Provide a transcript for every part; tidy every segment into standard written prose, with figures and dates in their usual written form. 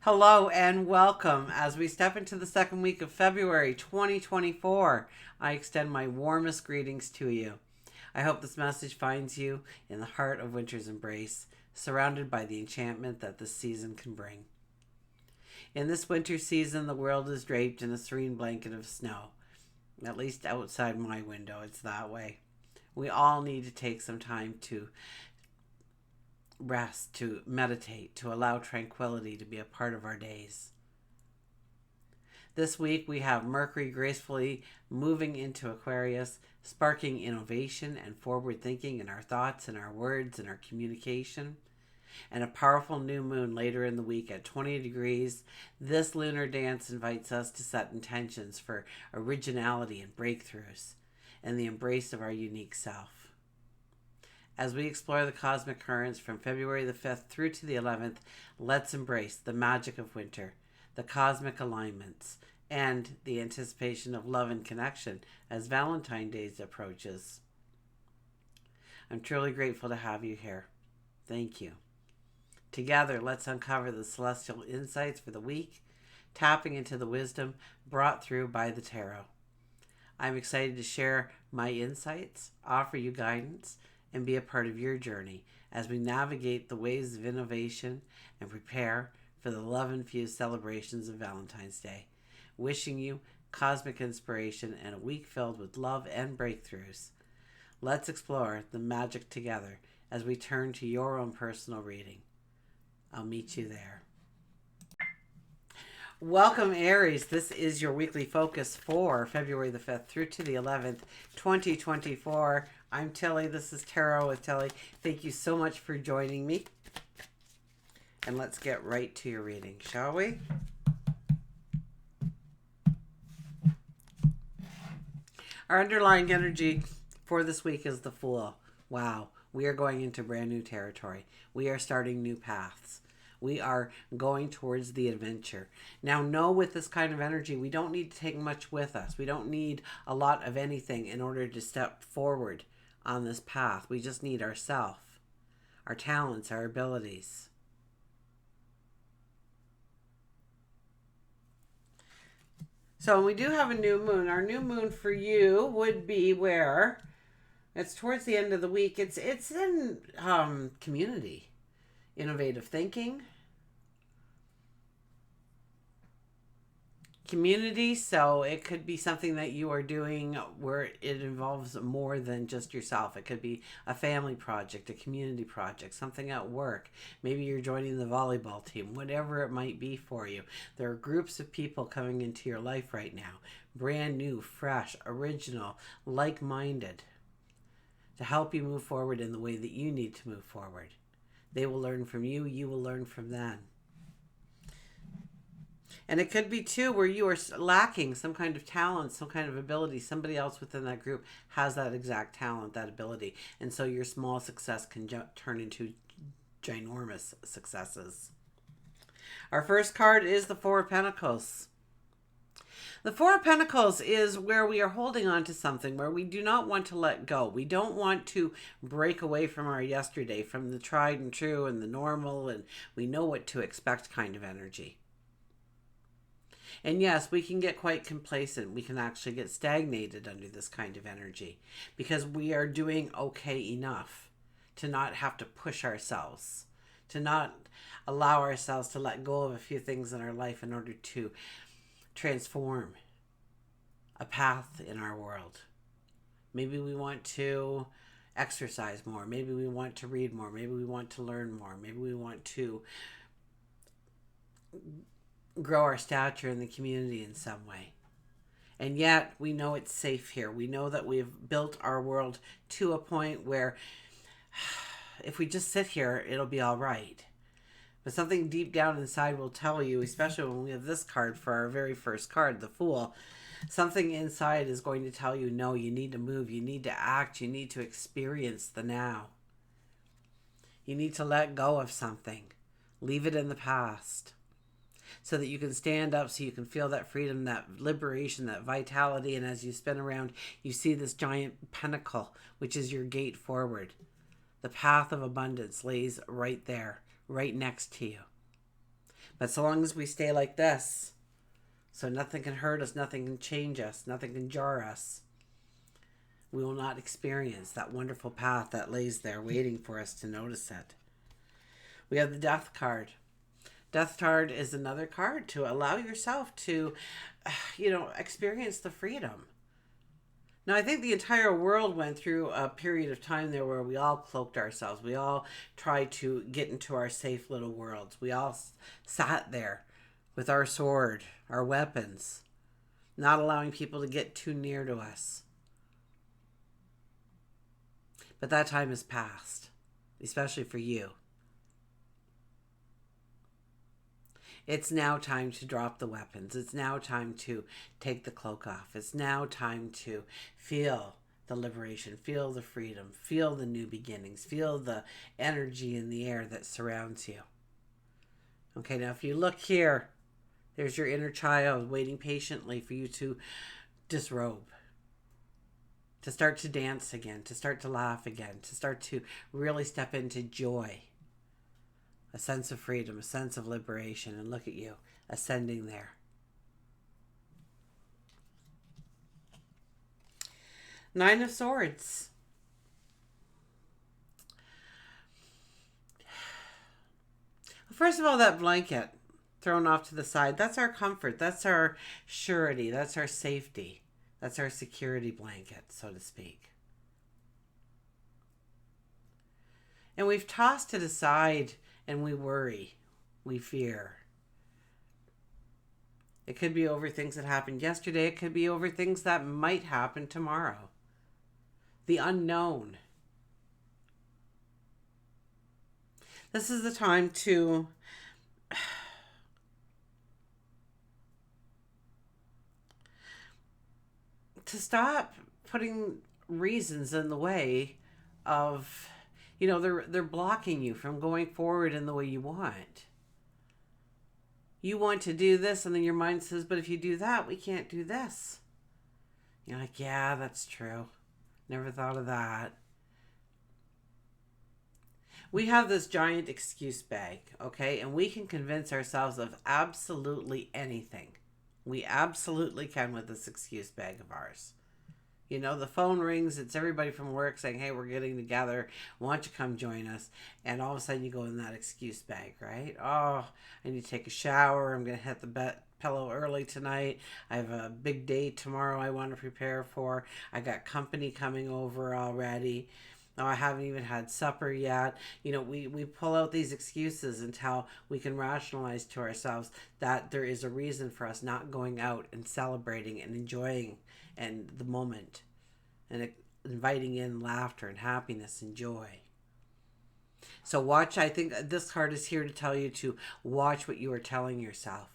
Hello and welcome. As we step into the second week of February 2024, I extend my warmest greetings to you. I hope this message finds you in the heart of winter's embrace, surrounded by the enchantment that this season can bring. In this winter season, the world is draped in a serene blanket of snow. At least outside my window, it's that way. We all need to take some time to rest, to meditate, to allow tranquility to be a part of our days. This week we have Mercury gracefully moving into Aquarius, sparking innovation and forward thinking in our thoughts and our words and our communication. And a powerful new moon later in the week at 20 degrees. This lunar dance invites us to set intentions for originality and breakthroughs and the embrace of our unique self. As we explore the cosmic currents from February the 5th through to the 11th, let's embrace the magic of winter, the cosmic alignments, and the anticipation of love and connection as Valentine's Day approaches. I'm truly grateful to have you here. Thank you. Together, let's uncover the celestial insights for the week, tapping into the wisdom brought through by the tarot. I'm excited to share my insights, offer you guidance, and be a part of your journey as we navigate the ways of innovation and prepare for the love-infused celebrations of Valentine's Day. Wishing you cosmic inspiration and a week filled with love and breakthroughs. Let's explore the magic together as we turn to your own personal reading. I'll meet you there. Welcome, Aries. This is your weekly focus for February the 5th through to the 11th, 2024. I'm Tilly. This is Tarot with Tilly. Thank you so much for joining me. And let's get right to your reading, shall we? Our underlying energy for this week is the Fool. Wow, we are going into brand new territory. We are starting new paths. We are going towards the adventure. Now, know with this kind of energy, we don't need to take much with us. We don't need a lot of anything in order to step forward on this path. We just need ourselves, our talents, our abilities. So we do have a new moon. Our new moon for you would be where? It's towards the end of the week. It's in community, innovative thinking, community. So it could be something that you are doing where it involves more than just yourself. It could be a family project, a community project, something at work. Maybe you're joining the volleyball team, whatever it might be for you. There are groups of people coming into your life right now, brand new, fresh, original, like-minded, to help you move forward in the way that you need to move forward. They will learn from you. You will learn from them. And it could be, too, where you are lacking some kind of talent, some kind of ability. Somebody else within that group has that exact talent, that ability. And so your small success can turn into ginormous successes. Our first card is the Four of Pentacles. The Four of Pentacles is where we are holding on to something, where we do not want to let go. We don't want to break away from our yesterday, from the tried and true and the normal, and we know what to expect kind of energy. And yes, we can get quite complacent. We can actually get stagnated under this kind of energy because we are doing okay enough to not have to push ourselves, to not allow ourselves to let go of a few things in our life in order to transform a path in our world. Maybe we want to exercise more. Maybe we want to read more. Maybe we want to learn more. Maybe we want to grow our stature in the community in some way. And yet we know it's safe here. We know that we've built our world to a point where if we just sit here, it'll be all right. But something deep down inside will tell you, especially when we have this card for our very first card, the Fool, something inside is going to tell you, no, you need to move, you need to act, you need to experience the now. You need to let go of something. Leave it in the past so that you can stand up, so you can feel that freedom, that liberation, that vitality. And as you spin around, you see this giant pentacle, which is your gate forward. The path of abundance lays right there, right next to you. But so long as we stay like this, so nothing can hurt us, nothing can change us, nothing can jar us, we will not experience that wonderful path that lays there waiting for us to notice it. We have the Death card. Death card is another card to allow yourself to, experience the freedom. Now, I think the entire world went through a period of time there where we all cloaked ourselves. We all tried to get into our safe little worlds. We all sat there with our sword, our weapons, not allowing people to get too near to us. But that time has passed, especially for you. It's now time to drop the weapons. It's now time to take the cloak off. It's now time to feel the liberation, feel the freedom, feel the new beginnings, feel the energy in the air that surrounds you. Okay, now if you look here, there's your inner child waiting patiently for you to disrobe, to start to dance again, to start to laugh again, to start to really step into joy. A sense of freedom, a sense of liberation, and look at you, ascending there. Nine of Swords. First of all, that blanket thrown off to the side, that's our comfort, that's our surety, that's our safety, that's our security blanket, so to speak. And we've tossed it aside. And we worry, we fear. It could be over things that happened yesterday. It could be over things that might happen tomorrow. The unknown. This is the time to stop putting reasons in the way of, they're blocking you from going forward in the way you want. You want to do this, and then your mind says, but if you do that, we can't do this. You're like, yeah, that's true. Never thought of that. We have this giant excuse bag, okay? And we can convince ourselves of absolutely anything. We absolutely can with this excuse bag of ours. The phone rings, it's everybody from work saying, hey, we're getting together. Why don't you come join us? And all of a sudden you go in that excuse bag, right? Oh, I need to take a shower. I'm going to hit the pillow early tonight. I have a big day tomorrow I want to prepare for. I got company coming over already. Oh, I haven't even had supper yet. We pull out these excuses until we can rationalize to ourselves that there is a reason for us not going out and celebrating and enjoying and the moment and inviting in laughter and happiness and joy. So watch, I think this card is here to tell you to watch what you are telling yourself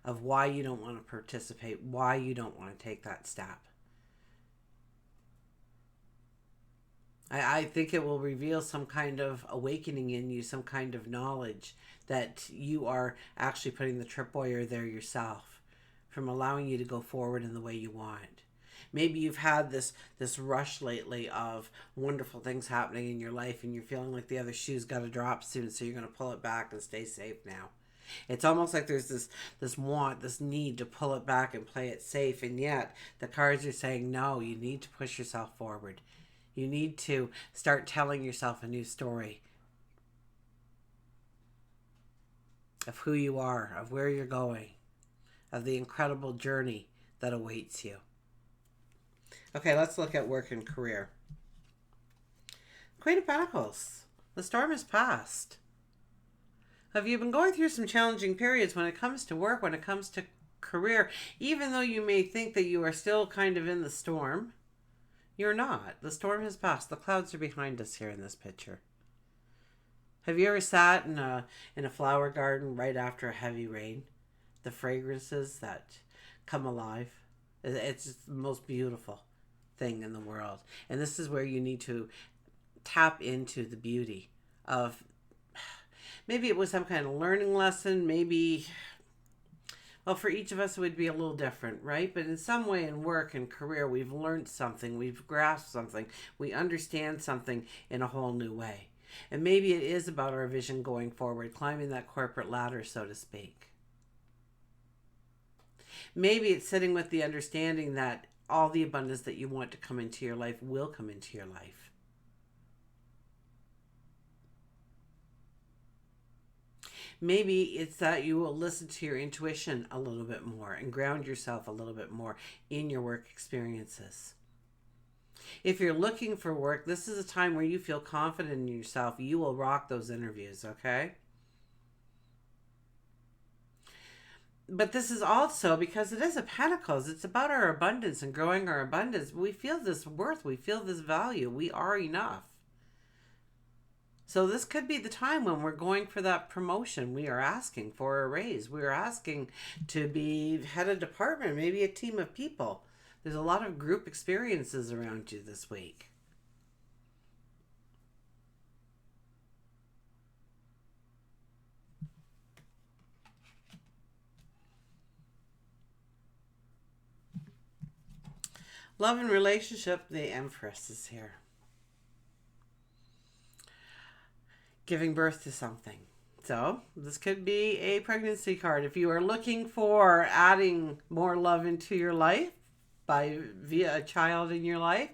of why you don't want to participate, why you don't want to take that step. I think it will reveal some kind of awakening in you, some kind of knowledge that you are actually putting the tripwire there yourself from allowing you to go forward in the way you want. Maybe you've had this rush lately of wonderful things happening in your life and you're feeling like the other shoe's got to drop soon, so you're going to pull it back and stay safe now. It's almost like there's this want, this need to pull it back and play it safe, and yet the cards are saying, no, you need to push yourself forward. You need to start telling yourself a new story of who you are, of where you're going, of the incredible journey that awaits you. Okay, let's look at work and career. Queen of Pentacles. The storm is past. Have you been going through some challenging periods when it comes to work, when it comes to career? Even though you may think that you are still kind of in the storm, you're not. The storm has passed. The clouds are behind us here in this picture. Have you ever sat in a flower garden right after a heavy rain? The fragrances that come alive. It's just the most beautiful thing in the world. And this is where you need to tap into the beauty of, maybe it was some kind of learning lesson, maybe, well, for each of us it would be a little different, right? But in some way in work and career, we've learned something, we've grasped something, we understand something in a whole new way. And maybe it is about our vision going forward, climbing that corporate ladder, so to speak. Maybe it's sitting with the understanding that all the abundance that you want to come into your life will come into your life. Maybe it's that you will listen to your intuition a little bit more and ground yourself a little bit more in your work experiences. If you're looking for work, this is a time where you feel confident in yourself. You will rock those interviews, okay? But this is also because it is a Pentacles. It's about our abundance and growing our abundance. We feel this worth. We feel this value. We are enough. So this could be the time when we're going for that promotion. We are asking for a raise. We are asking to be head of department, maybe a team of people. There's a lot of group experiences around you this week. Love and relationship, the Empress is here. Giving birth to something. So this could be a pregnancy card. If you are looking for adding more love into your life via a child in your life,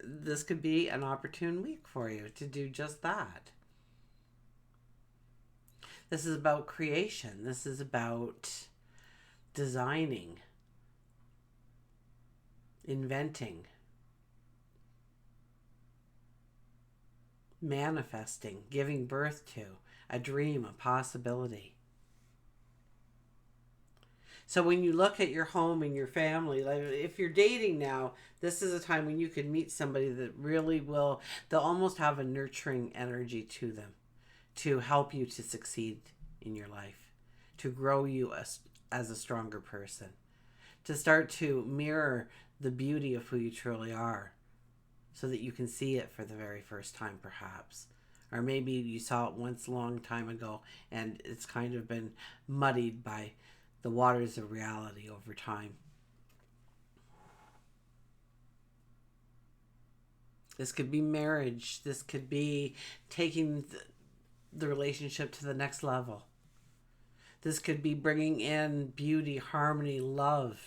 this could be an opportune week for you to do just that. This is about creation. This is about designing, inventing, manifesting, giving birth to a dream, a possibility. So when you look at your home and your family, like if you're dating now, this is a time when you could meet somebody that really will, they'll almost have a nurturing energy to them to help you to succeed in your life, to grow you as a stronger person, to start to mirror the beauty of who you truly are so that you can see it for the very first time perhaps. Or maybe you saw it once a long time ago and it's kind of been muddied by the waters of reality over time. This could be marriage. This could be taking the relationship to the next level. This could be bringing in beauty, harmony, love.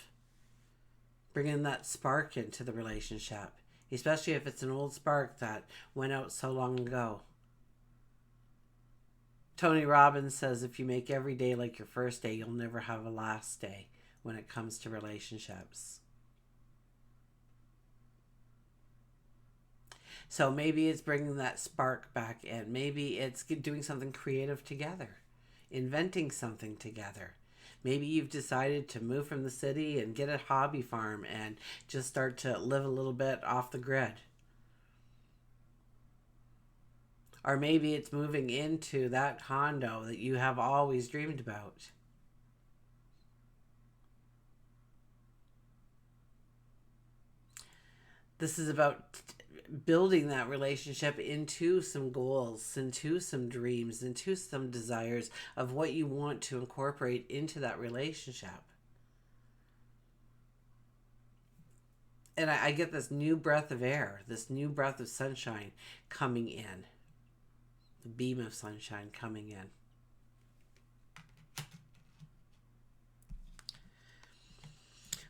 Bringing that spark into the relationship. Especially if it's an old spark that went out so long ago. Tony Robbins says if you make every day like your first day, you'll never have a last day when it comes to relationships. So maybe it's bringing that spark back in. Maybe it's doing something creative together, inventing something together. Maybe you've decided to move from the city and get a hobby farm and just start to live a little bit off the grid. Or maybe it's moving into that condo that you have always dreamed about. This is about building that relationship into some goals, into some dreams, into some desires of what you want to incorporate into that relationship. And I get this new breath of air, this new breath of sunshine coming in. The beam of sunshine coming in.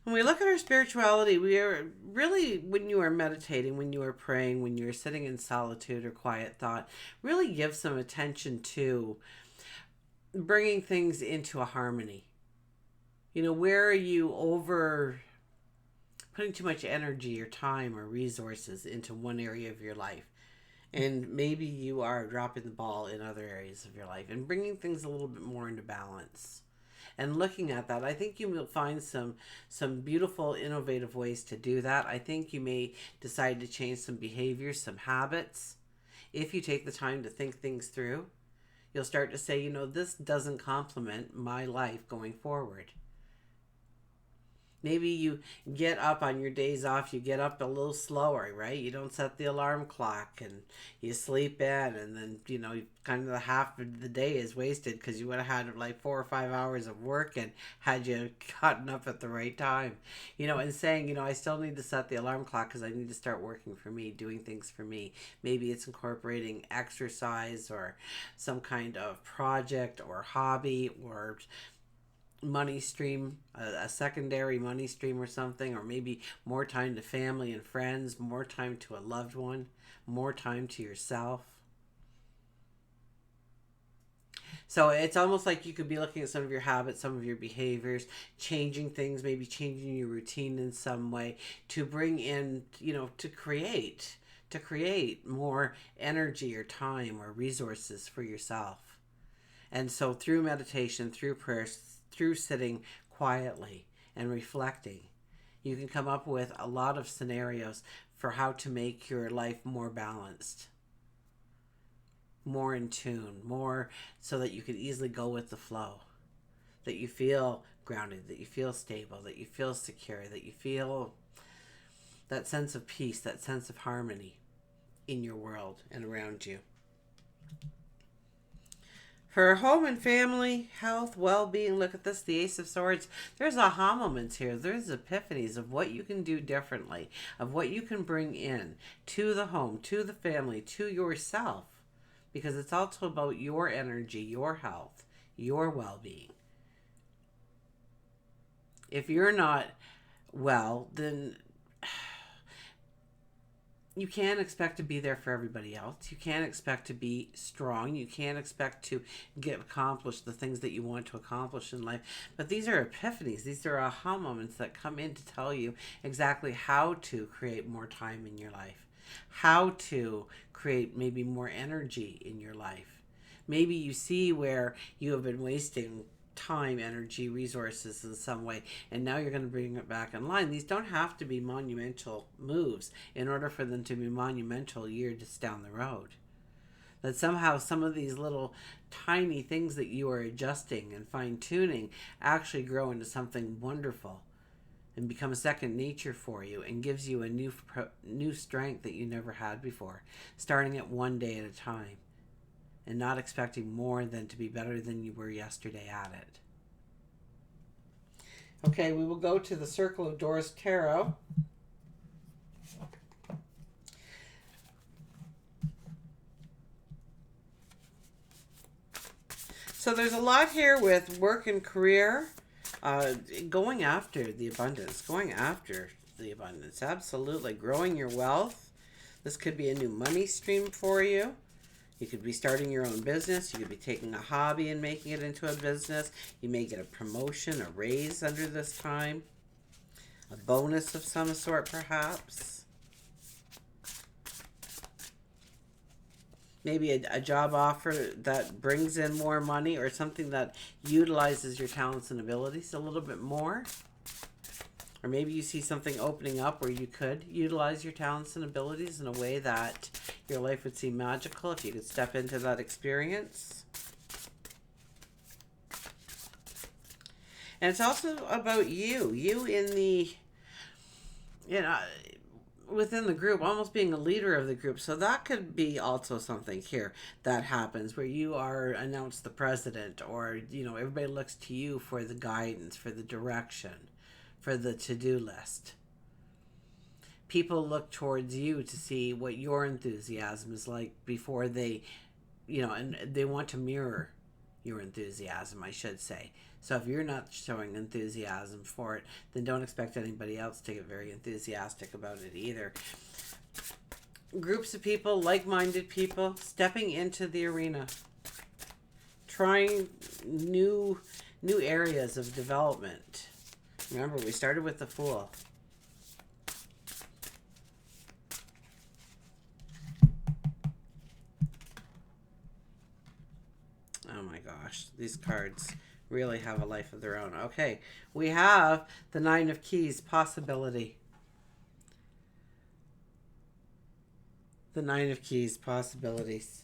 When we look at our spirituality, we are really, when you are meditating, when you are praying, when you are sitting in solitude or quiet thought, really give some attention to bringing things into a harmony. You know, where are you over putting too much energy or time or resources into one area of your life? And maybe you are dropping the ball in other areas of your life and bringing things a little bit more into balance. And looking at that, I think you will find some beautiful, innovative ways to do that. I think you may decide to change some behaviors, some habits. If you take the time to think things through, you'll start to say, you know, this doesn't complement my life going forward. Maybe you get up on your days off, you get up a little slower, right? You don't set the alarm clock and you sleep in, and then, kind of the half of the day is wasted because you would have had like 4 or 5 hours of work and had you gotten up at the right time. And saying, I still need to set the alarm clock because I need to start working for me, doing things for me. Maybe it's incorporating exercise or some kind of project or hobby or money stream, a secondary money stream or something, or maybe more time to family and friends, more time to a loved one, more time to yourself. So it's almost like you could be looking at some of your habits, some of your behaviors, changing things, maybe changing your routine in some way to bring in, to create more energy or time or resources for yourself. And so through meditation, through prayer, through sitting quietly and reflecting, you can come up with a lot of scenarios for how to make your life more balanced, more in tune, more so that you can easily go with the flow, that you feel grounded, that you feel stable, that you feel secure, that you feel that sense of peace, that sense of harmony in your world and around you. For home and family, health, well-being, look at this, the Ace of Swords. There's aha moments here. There's epiphanies of what you can do differently, of what you can bring in to the home, to the family, to yourself. Because it's also about your energy, your health, your well-being. If you're not well, then you can't expect to be there for everybody else. You can't expect to be strong. You can't expect to get accomplished the things that you want to accomplish in life. But these are epiphanies. These are aha moments that come in to tell you exactly how to create more time in your life, how to create maybe more energy in your life. Maybe you see where you have been wasting time, energy, resources in some way, and now you're going to bring it back in line. These don't have to be monumental moves in order for them to be monumental years down the road. That somehow some of these little tiny things that you are adjusting and fine-tuning actually grow into something wonderful and become a second nature for you and gives you a new strength that you never had before, starting at one day at a time and not expecting more than to be better than you were yesterday at it. Okay, we will go to the Circle of Doors Tarot. So there's a lot here with work and career, going after the abundance, absolutely. Growing your wealth. This could be a new money stream for you. You could be starting your own business. You could be taking a hobby and making it into a business. You may get a promotion, a raise under this time. A bonus of some sort, perhaps. Maybe a job offer that brings in more money or something that utilizes your talents and abilities a little bit more. Or maybe you see something opening up where you could utilize your talents and abilities in a way that your life would seem magical if you could step into that experience. And it's also about you in the, within the group, almost being a leader of the group. So that could be also something here that happens where you are announced the president, or, everybody looks to you for the guidance, for the direction, for the to-do list. People look towards you to see what your enthusiasm is like before they, and they want to mirror your enthusiasm, I should say. So if you're not showing enthusiasm for it, then don't expect anybody else to get very enthusiastic about it either. Groups of people, like-minded people, stepping into the arena, trying new areas of development. Remember, we started with the Fool. Oh my gosh, these cards really have a life of their own. Okay, we have the Nine of Keys, possibility. The Nine of Keys, possibilities.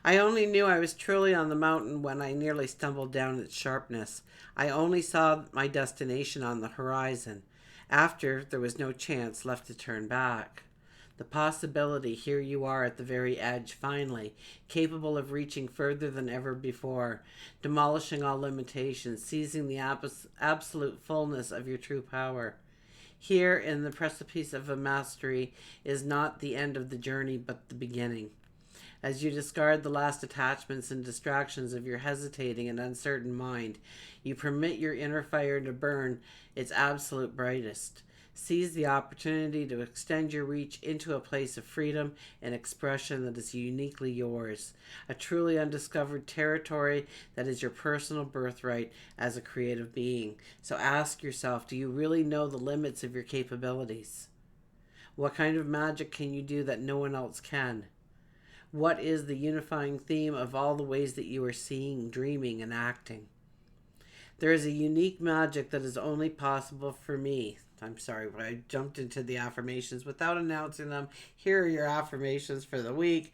I only knew I was truly on the mountain when I nearly stumbled down its sharpness. I only saw my destination on the horizon. After, there was no chance left to turn back. The possibility, here you are at the very edge, finally, capable of reaching further than ever before, demolishing all limitations, seizing the absolute fullness of your true power. Here, in the precipice of a mastery, is not the end of the journey, but the beginning. As you discard the last attachments and distractions of your hesitating and uncertain mind, you permit your inner fire to burn its absolute brightest. Seize the opportunity to extend your reach into a place of freedom and expression that is uniquely yours, a truly undiscovered territory that is your personal birthright as a creative being. So ask yourself, do you really know the limits of your capabilities? What kind of magic can you do that no one else can? What is the unifying theme of all the ways that you are seeing, dreaming, and acting? There is a unique magic that is only possible for me. I'm sorry, but I jumped into the affirmations without announcing them. Here are your affirmations for the week.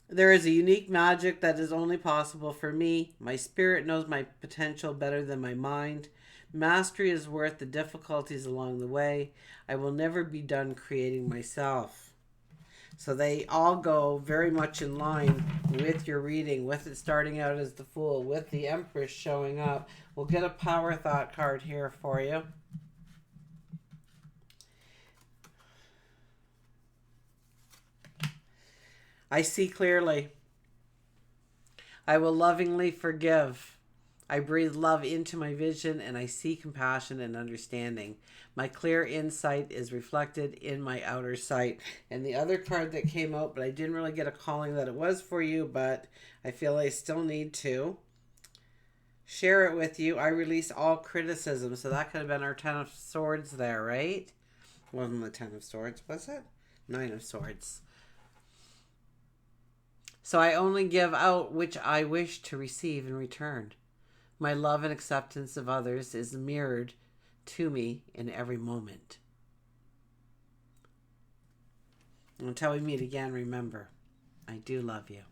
There is a unique magic that is only possible for me. My spirit knows my potential better than my mind. Mastery is worth the difficulties along the way. I will never be done creating myself. So they all go very much in line with your reading, with it starting out as the Fool, with the Empress showing up. We'll get a Power Thought card here for you. I see clearly. I will lovingly forgive. I breathe love into my vision and I see compassion and understanding. My clear insight is reflected in my outer sight. And the other card that came out, but I didn't really get a calling that it was for you, but I feel I still need to share it with you. I release all criticism. So that could have been our 10 of Swords there, right? Wasn't the 10 of Swords, was it? 9 of Swords. So I only give out which I wish to receive in return. My love and acceptance of others is mirrored to me in every moment. Until we meet again, remember, I do love you.